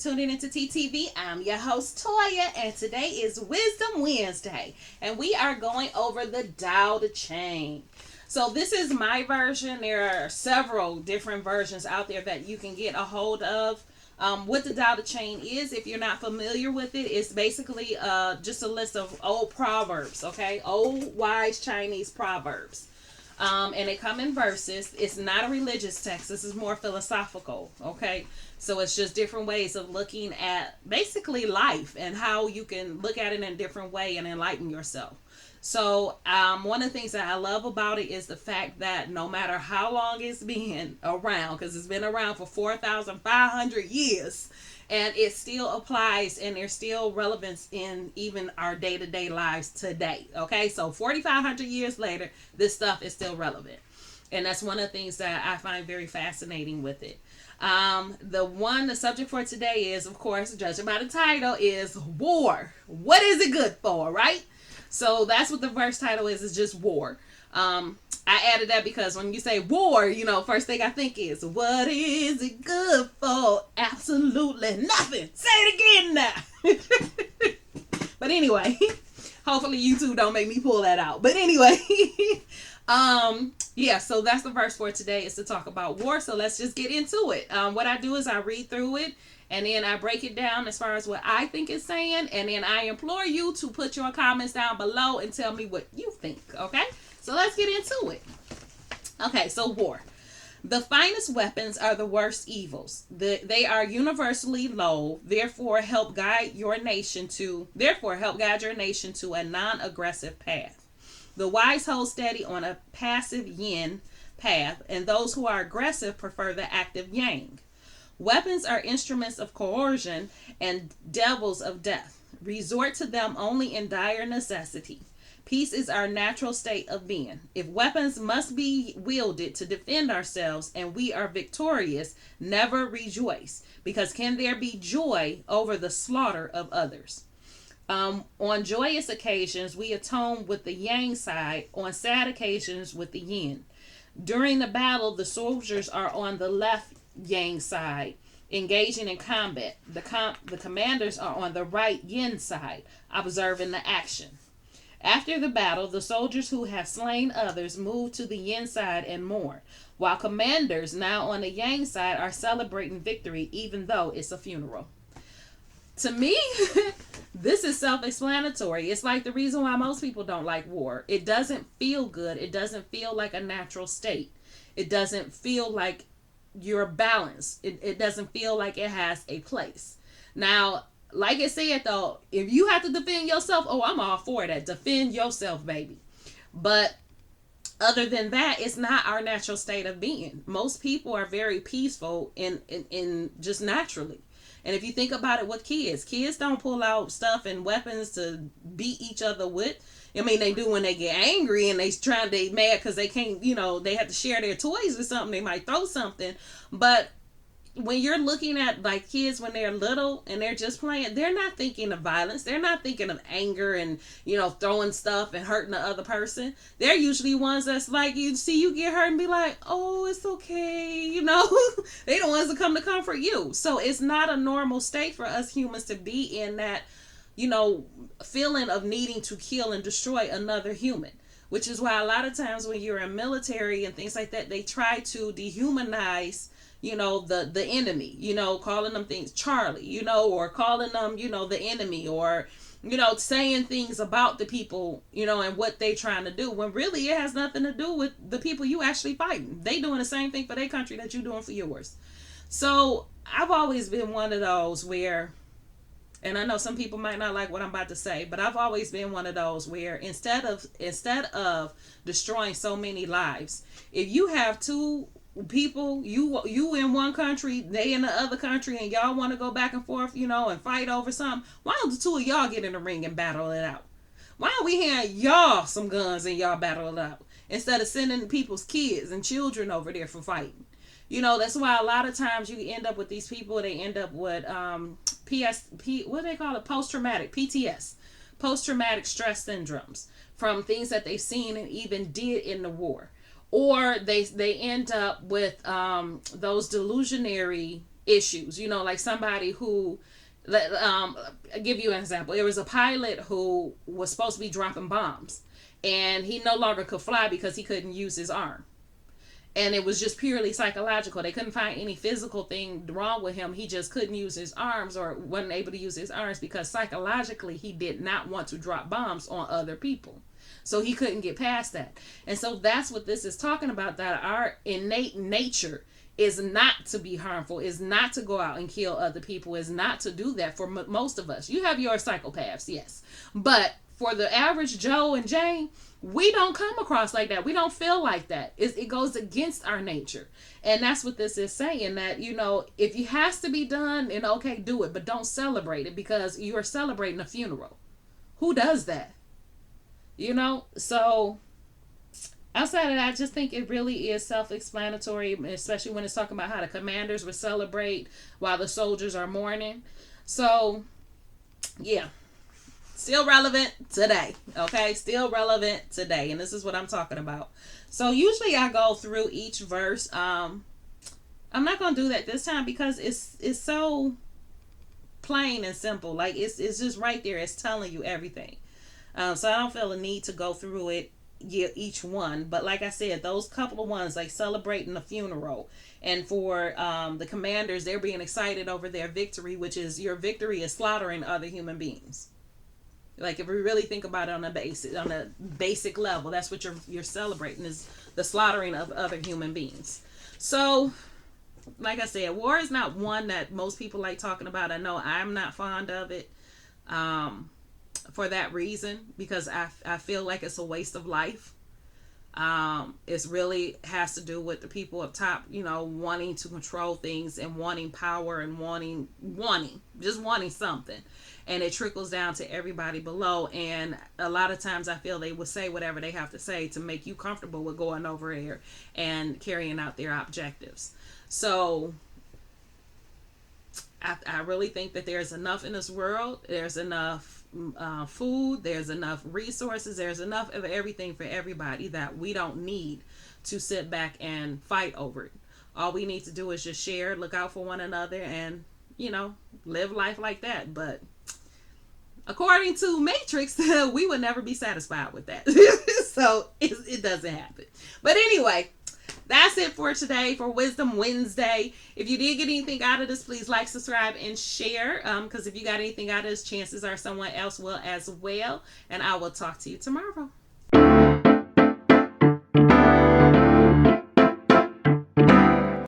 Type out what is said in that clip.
tuning into TTV. I'm your host, Toya, and today is Wisdom Wednesday, and we are going over the Tao Te Ching. So, this is my version. There are several different versions out there that you can get a hold of. What the Tao Te Ching is, if you're not familiar with it, it's basically just a list of old proverbs, okay? Old, wise Chinese proverbs. And they come in verses. It's not a religious text. This is more philosophical, okay? So it's just different ways of looking at basically life and how you can look at it in a different way and enlighten yourself. So one of the things that I love about it is the fact that no matter how long it's been around, because it's been around for 4,500 years, and it still applies and there's still relevance in even our day-to-day lives today. Okay, so 4,500 years later, this stuff is still relevant, and that's one of the things that I find very fascinating with it. The subject for today is, of course, judging by the title, is war. What is it good for, right? So that's what the verse title is just war. I added that because when you say war, first thing I think is, what is it good for? Absolutely nothing. Say it again now. But anyway, hopefully YouTube don't make me pull that out. But anyway, yeah, so that's the verse for today, is to talk about war. So let's just get into it. What I do is I read through it, and then I break it down as far as what I think it's saying, and then I implore you to put your comments down below and tell me what you think, okay? So let's get into it. Okay, so war. The finest weapons are the worst evils. They are universally low, therefore help guide your nation to a non-aggressive path. The wise hold steady on a passive yin path, and those who are aggressive prefer the active yang. Weapons are instruments of coercion and devils of death. Resort to them only in dire necessity. Peace is our natural state of being. If weapons must be wielded to defend ourselves and we are victorious, never rejoice, because can there be joy over the slaughter of others? On joyous occasions, we atone with the yang side. On sad occasions, with the yin. During the battle, the soldiers are on the left yang side, engaging in combat. The commanders are on the right yin side, observing the action. After the battle, the soldiers who have slain others move to the yin side and mourn, while commanders, now on the yang side, are celebrating victory, even though it's a funeral. To me, this is self-explanatory. It's like the reason why most people don't like war. It doesn't feel good. It doesn't feel like a natural state. It doesn't feel like you're balanced. It doesn't feel like it has a place. Now, like I said, though, if you have to defend yourself, I'm all for that. Defend yourself, baby. But other than that, it's not our natural state of being. Most people are very peaceful in just naturally. And if you think about it with kids don't pull out stuff and weapons to beat each other with. I mean, they do when they get angry and they mad because they can't, they have to share their toys or something. They might throw something. But when you're looking at like kids when they're little and they're just playing, they're not thinking of violence. They're not thinking of anger and, throwing stuff and hurting the other person. They're usually ones that's like, you see you get hurt and be like, oh, it's okay. They the ones that come to comfort you. So it's not a normal state for us humans to be in that, feeling of needing to kill and destroy another human. Which is why a lot of times when you're in military and things like that, they try to dehumanize the enemy, calling them things Charlie, or calling them, the enemy, or, saying things about the people, and what they trying to do, when really it has nothing to do with the people you actually fighting. They doing the same thing for their country that you doing for yours. So I've always been one of those where, and I know some people might not like what I'm about to say, but I've always been one of those where instead of destroying so many lives, if you have two people, you in one country, they in the other country, and y'all want to go back and forth, and fight over something, why don't the two of y'all get in the ring and battle it out? Why don't we hand y'all some guns and y'all battle it out instead of sending people's kids and children over there for fighting? That's why a lot of times you end up with these people, they end up with what do they call it, post-traumatic stress syndromes from things that they've seen and even did in the war. Or they end up with those delusionary issues. You know, like somebody who, I'll give you an example. There was a pilot who was supposed to be dropping bombs, and he no longer could fly because he couldn't use his arm. And it was just purely psychological. They couldn't find any physical thing wrong with him. He just couldn't use his arms, or wasn't able to use his arms, because psychologically he did not want to drop bombs on other people. So he couldn't get past that. And so that's what this is talking about, that our innate nature is not to be harmful, is not to go out and kill other people, is not to do that for most of us. You have your psychopaths, yes. But for the average Joe and Jane, we don't come across like that. We don't feel like that. It goes against our nature. And that's what this is saying, that, you know, if it has to be done, then okay, do it. But don't celebrate it, because you are celebrating a funeral. Who does that? You know? So outside of that, I just think it really is self-explanatory, especially when it's talking about how the commanders would celebrate while the soldiers are mourning. So, yeah. Still relevant today, okay? Still relevant today, and this is what I'm talking about. So usually I go through each verse. I'm not gonna do that this time because it's so plain and simple. Like it's just right there. It's telling you everything. So I don't feel a need to go through it, each one. But like I said, those couple of ones, like celebrating the funeral, and for the commanders, they're being excited over their victory, which is, your victory is slaughtering other human beings. Like if we really think about it on a basic level, that's what you're celebrating, is the slaughtering of other human beings. So, like I said, war is not one that most people like talking about. I know I'm not fond of it, for that reason, because I feel like it's a waste of life. It really has to do with the people up top, you know, wanting to control things and wanting power and wanting something. And it trickles down to everybody below. And a lot of times I feel they will say whatever they have to say to make you comfortable with going over there and carrying out their objectives. So I really think that there's enough in this world. There's enough food. There's enough resources. There's enough of everything for everybody, that we don't need to sit back and fight over it. All we need to do is just share, look out for one another, and, you know, live life like that. But according to Matrix, we would never be satisfied with that. So it doesn't happen. But anyway, that's it for today, for Wisdom Wednesday. If you did get anything out of this, please like, subscribe, and share. Because if you got anything out of this, chances are someone else will as well. And I will talk to you tomorrow.